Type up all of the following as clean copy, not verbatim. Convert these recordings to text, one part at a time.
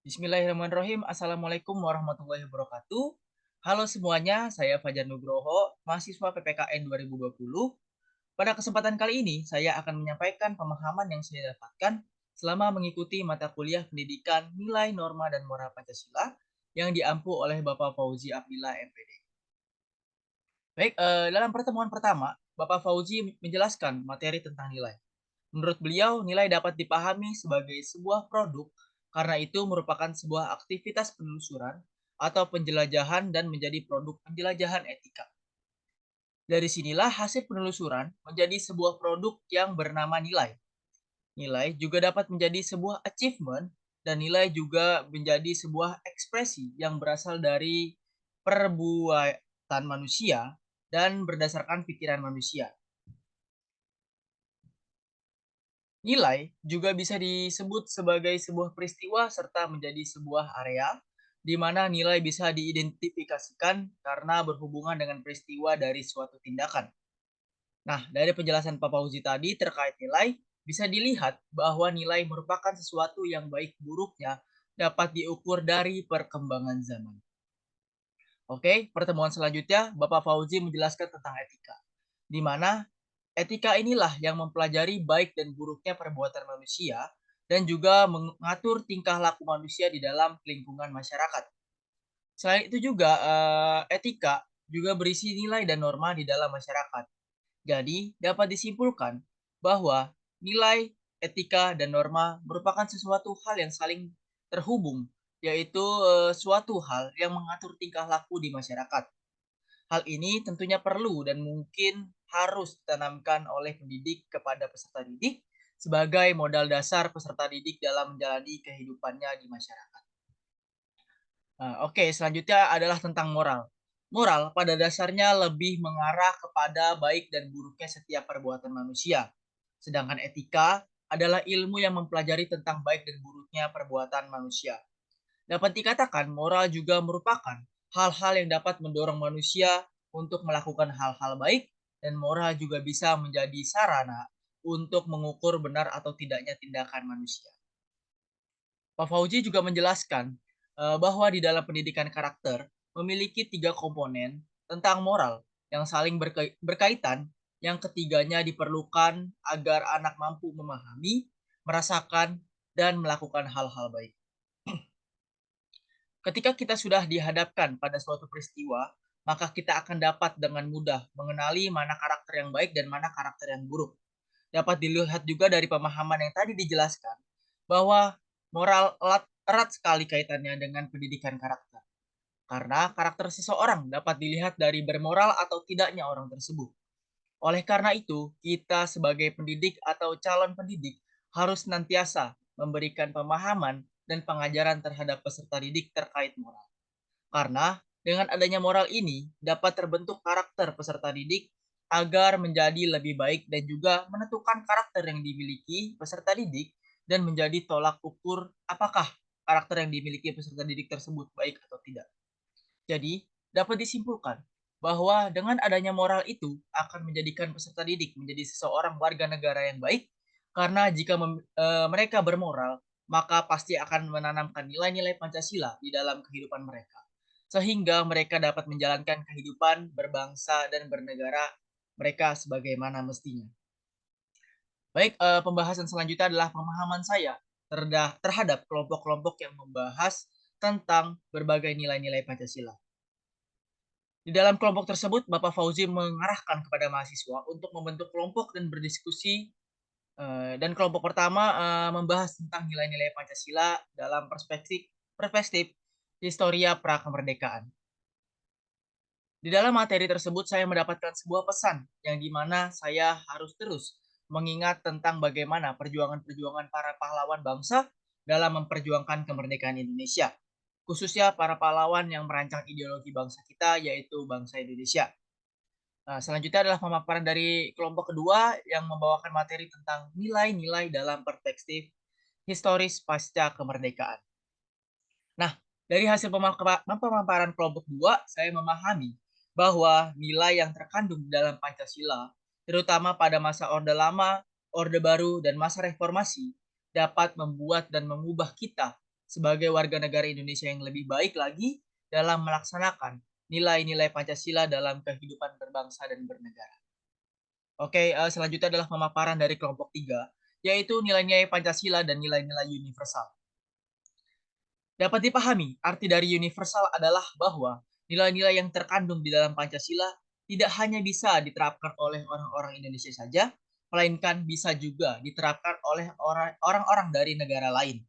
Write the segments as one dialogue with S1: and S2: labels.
S1: Bismillahirrahmanirrahim. Assalamualaikum warahmatullahi wabarakatuh. Halo semuanya, saya Fajar Nugroho, mahasiswa PPKN 2020. Pada kesempatan kali ini, saya akan menyampaikan pemahaman yang saya dapatkan selama mengikuti mata kuliah pendidikan nilai norma dan moral Pancasila yang diampu oleh Bapak Fauzi Abdillah MPD. Baik, dalam pertemuan pertama, Bapak Fauzi menjelaskan materi tentang nilai. Menurut beliau, nilai dapat dipahami sebagai sebuah produk karena itu merupakan sebuah aktivitas penelusuran atau penjelajahan dan menjadi produk penjelajahan etika. Dari sinilah hasil penelusuran menjadi sebuah produk yang bernama nilai. Nilai juga dapat menjadi sebuah achievement dan nilai juga menjadi sebuah ekspresi yang berasal dari perbuatan manusia dan berdasarkan pikiran manusia. Nilai juga bisa disebut sebagai sebuah peristiwa serta menjadi sebuah area di mana nilai bisa diidentifikasikan karena berhubungan dengan peristiwa dari suatu tindakan. Nah, dari penjelasan Pak Fauzi tadi terkait nilai, bisa dilihat bahwa nilai merupakan sesuatu yang baik buruknya dapat diukur dari perkembangan zaman. Oke, pertemuan selanjutnya Bapak Fauzi menjelaskan tentang etika, di mana etika inilah yang mempelajari baik dan buruknya perbuatan manusia dan juga mengatur tingkah laku manusia di dalam lingkungan masyarakat. Selain itu juga etika juga berisi nilai dan norma di dalam masyarakat. Jadi dapat disimpulkan bahwa nilai, etika, dan norma merupakan sesuatu hal yang saling terhubung, yaitu suatu hal yang mengatur tingkah laku di masyarakat. Hal ini tentunya perlu dan mungkin harus ditanamkan oleh pendidik kepada peserta didik sebagai modal dasar peserta didik dalam menjalani kehidupannya di masyarakat. Oke, selanjutnya adalah tentang moral. Moral pada dasarnya lebih mengarah kepada baik dan buruknya setiap perbuatan manusia. Sedangkan etika adalah ilmu yang mempelajari tentang baik dan buruknya perbuatan manusia. Dapat dikatakan moral juga merupakan hal-hal yang dapat mendorong manusia untuk melakukan hal-hal baik dan moral juga bisa menjadi sarana untuk mengukur benar atau tidaknya tindakan manusia. Pak Fauzi juga menjelaskan bahwa di dalam pendidikan karakter memiliki tiga komponen tentang moral yang saling berkaitan. Yang ketiganya diperlukan agar anak mampu memahami, merasakan, dan melakukan hal-hal baik. Ketika kita sudah dihadapkan pada suatu peristiwa, maka kita akan dapat dengan mudah mengenali mana karakter yang baik dan mana karakter yang buruk. Dapat dilihat juga dari pemahaman yang tadi dijelaskan, bahwa moral erat sekali kaitannya dengan pendidikan karakter. Karena karakter seseorang dapat dilihat dari bermoral atau tidaknya orang tersebut. Oleh karena itu, kita sebagai pendidik atau calon pendidik harus senantiasa memberikan pemahaman dan pengajaran terhadap peserta didik terkait moral. Karena dengan adanya moral ini dapat terbentuk karakter peserta didik agar menjadi lebih baik dan juga menentukan karakter yang dimiliki peserta didik dan menjadi tolak ukur apakah karakter yang dimiliki peserta didik tersebut baik atau tidak. Jadi, dapat disimpulkan bahwa dengan adanya moral itu akan menjadikan peserta didik menjadi seseorang warga negara yang baik karena jika mereka bermoral, maka pasti akan menanamkan nilai-nilai Pancasila di dalam kehidupan mereka. Sehingga mereka dapat menjalankan kehidupan berbangsa dan bernegara mereka sebagaimana mestinya. Baik, pembahasan selanjutnya adalah pemahaman saya terhadap kelompok-kelompok yang membahas tentang berbagai nilai-nilai Pancasila. Di dalam kelompok tersebut, Bapak Fauzi mengarahkan kepada mahasiswa untuk membentuk kelompok dan berdiskusi. Dan kelompok pertama membahas tentang nilai-nilai Pancasila dalam perspektif perspektif historia prakemerdekaan. Di dalam materi tersebut saya mendapatkan sebuah pesan yang dimana saya harus terus mengingat tentang bagaimana perjuangan-perjuangan para pahlawan bangsa dalam memperjuangkan kemerdekaan Indonesia. Khususnya para pahlawan yang merancang ideologi bangsa kita yaitu bangsa Indonesia. Nah, selanjutnya adalah pemaparan dari kelompok kedua yang membawakan materi tentang nilai-nilai dalam perspektif historis pasca kemerdekaan. Nah, dari hasil pemaparan kelompok 2, saya memahami bahwa nilai yang terkandung dalam Pancasila, terutama pada masa Orde Lama, Orde Baru, dan masa Reformasi, dapat membuat dan mengubah kita sebagai warga negara Indonesia yang lebih baik lagi dalam melaksanakan nilai-nilai Pancasila dalam kehidupan berbangsa dan bernegara. Oke, selanjutnya adalah pemaparan dari kelompok 3, yaitu nilai-nilai Pancasila dan nilai-nilai universal. Dapat dipahami, arti dari universal adalah bahwa nilai-nilai yang terkandung di dalam Pancasila tidak hanya bisa diterapkan oleh orang-orang Indonesia saja, melainkan bisa juga diterapkan oleh orang-orang dari negara lain.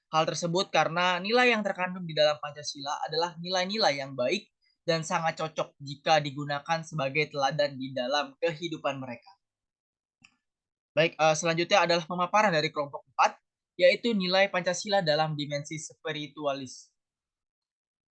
S1: Hal tersebut karena nilai yang terkandung di dalam Pancasila adalah nilai-nilai yang baik dan sangat cocok jika digunakan sebagai teladan di dalam kehidupan mereka. Baik, selanjutnya adalah pemaparan dari kelompok 4, yaitu nilai Pancasila dalam dimensi spiritualis.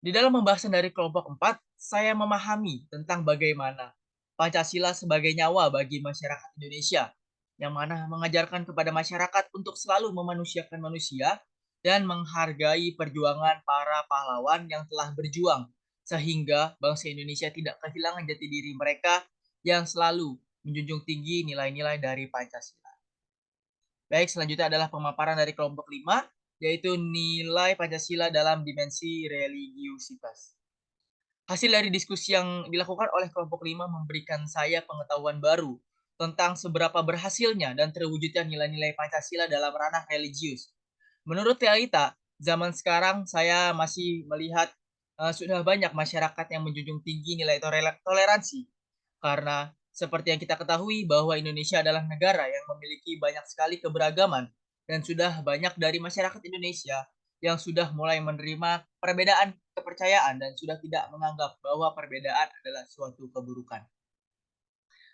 S1: Di dalam pembahasan dari kelompok 4, saya memahami tentang bagaimana Pancasila sebagai nyawa bagi masyarakat Indonesia, yang mana mengajarkan kepada masyarakat untuk selalu memanusiakan manusia dan menghargai perjuangan para pahlawan yang telah berjuang, sehingga bangsa Indonesia tidak kehilangan jati diri mereka yang selalu menjunjung tinggi nilai-nilai dari Pancasila. Baik, selanjutnya adalah pemaparan dari kelompok 5, yaitu nilai Pancasila dalam dimensi religiusitas. Hasil dari diskusi yang dilakukan oleh kelompok 5 memberikan saya pengetahuan baru tentang seberapa berhasilnya dan terwujudnya nilai-nilai Pancasila dalam ranah religius. Menurut realita, zaman sekarang saya masih melihat sudah banyak masyarakat yang menjunjung tinggi nilai toleransi. Karena seperti yang kita ketahui bahwa Indonesia adalah negara yang memiliki banyak sekali keberagaman dan sudah banyak dari masyarakat Indonesia yang sudah mulai menerima perbedaan kepercayaan dan sudah tidak menganggap bahwa perbedaan adalah suatu keburukan.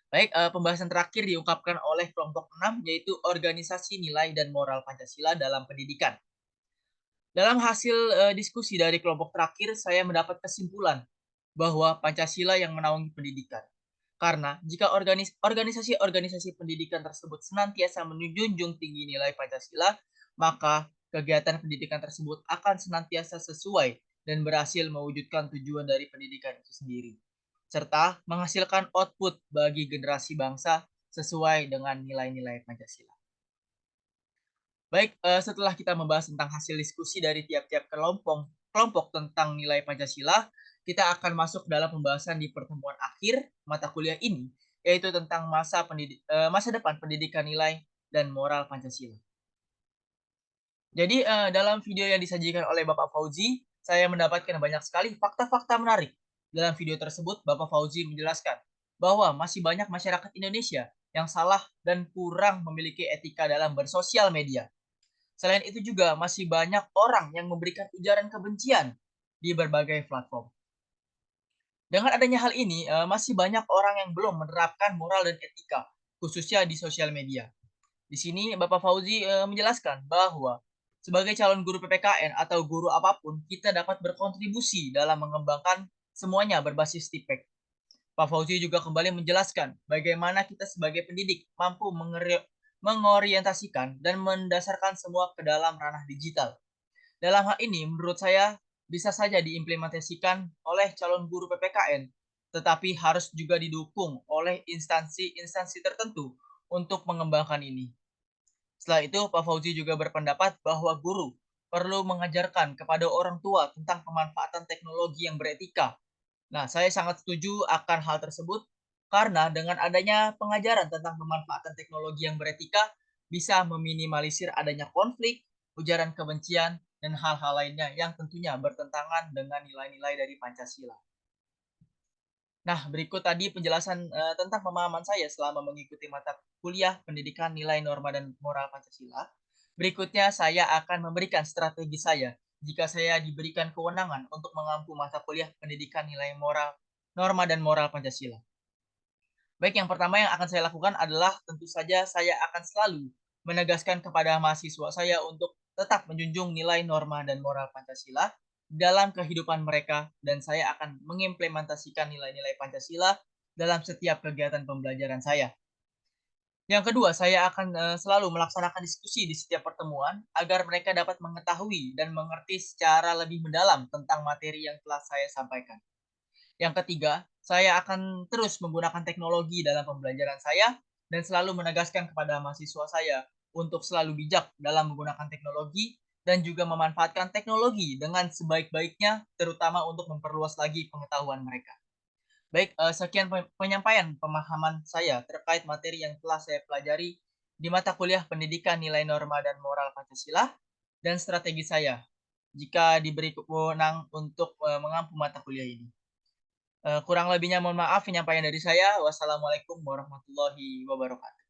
S1: Baik, pembahasan terakhir diungkapkan oleh kelompok 6 yaitu organisasi nilai dan moral Pancasila dalam pendidikan. Dalam hasil diskusi dari kelompok terakhir, saya mendapat kesimpulan bahwa Pancasila yang menaungi pendidikan. Karena jika organisasi-organisasi pendidikan tersebut senantiasa menjunjung tinggi nilai Pancasila, maka kegiatan pendidikan tersebut akan senantiasa sesuai dan berhasil mewujudkan tujuan dari pendidikan itu sendiri, serta menghasilkan output bagi generasi bangsa sesuai dengan nilai-nilai Pancasila. Baik, setelah kita membahas tentang hasil diskusi dari tiap-tiap kelompok kelompok tentang nilai Pancasila, kita akan masuk dalam pembahasan di pertemuan akhir mata kuliah ini, yaitu tentang masa depan pendidikan nilai dan moral Pancasila. Jadi, dalam video yang disajikan oleh Bapak Fauzi, saya mendapatkan banyak sekali fakta-fakta menarik. Dalam video tersebut, Bapak Fauzi menjelaskan bahwa masih banyak masyarakat Indonesia yang salah dan kurang memiliki etika dalam bersosial media. Selain itu juga masih banyak orang yang memberikan ujaran kebencian di berbagai platform. Dengan adanya hal ini, masih banyak orang yang belum menerapkan moral dan etika, khususnya di sosial media. Di sini Bapak Fauzi menjelaskan bahwa sebagai calon guru PPKN atau guru apapun, kita dapat berkontribusi dalam mengembangkan semuanya berbasis TIPEK. Pak Fauzi juga kembali menjelaskan bagaimana kita sebagai pendidik mampu mengorientasikan dan mendasarkan semua ke dalam ranah digital. Dalam hal ini, menurut saya bisa saja diimplementasikan oleh calon guru PPKN, tetapi harus juga didukung oleh instansi-instansi tertentu untuk mengembangkan ini. Setelah itu, Pak Fauzi juga berpendapat bahwa guru perlu mengajarkan kepada orang tua tentang pemanfaatan teknologi yang beretika. Nah, saya sangat setuju akan hal tersebut karena dengan adanya pengajaran tentang pemanfaatan teknologi yang beretika bisa meminimalisir adanya konflik, ujaran kebencian, dan hal-hal lainnya yang tentunya bertentangan dengan nilai-nilai dari Pancasila. Nah, berikut tadi penjelasan tentang pemahaman saya selama mengikuti mata kuliah pendidikan nilai norma dan moral Pancasila. Berikutnya saya akan memberikan strategi saya jika saya diberikan kewenangan untuk mengampu mata kuliah pendidikan nilai moral, norma dan moral Pancasila. Baik, yang pertama yang akan saya lakukan adalah tentu saja saya akan selalu menegaskan kepada mahasiswa saya untuk tetap menjunjung nilai norma dan moral Pancasila dalam kehidupan mereka dan saya akan mengimplementasikan nilai-nilai Pancasila dalam setiap kegiatan pembelajaran saya. Yang kedua, saya akan selalu melaksanakan diskusi di setiap pertemuan agar mereka dapat mengetahui dan mengerti secara lebih mendalam tentang materi yang telah saya sampaikan. Yang ketiga, saya akan terus menggunakan teknologi dalam pembelajaran saya dan selalu menegaskan kepada mahasiswa saya untuk selalu bijak dalam menggunakan teknologi dan juga memanfaatkan teknologi dengan sebaik-baiknya, terutama untuk memperluas lagi pengetahuan mereka. Baik, sekian penyampaian pemahaman saya terkait materi yang telah saya pelajari di mata kuliah Pendidikan Nilai Norma dan Moral Pancasila dan strategi saya jika diberi wewenang untuk, mengampu mata kuliah ini. Kurang lebihnya mohon maaf, penyampaian dari saya. Wassalamualaikum warahmatullahi wabarakatuh.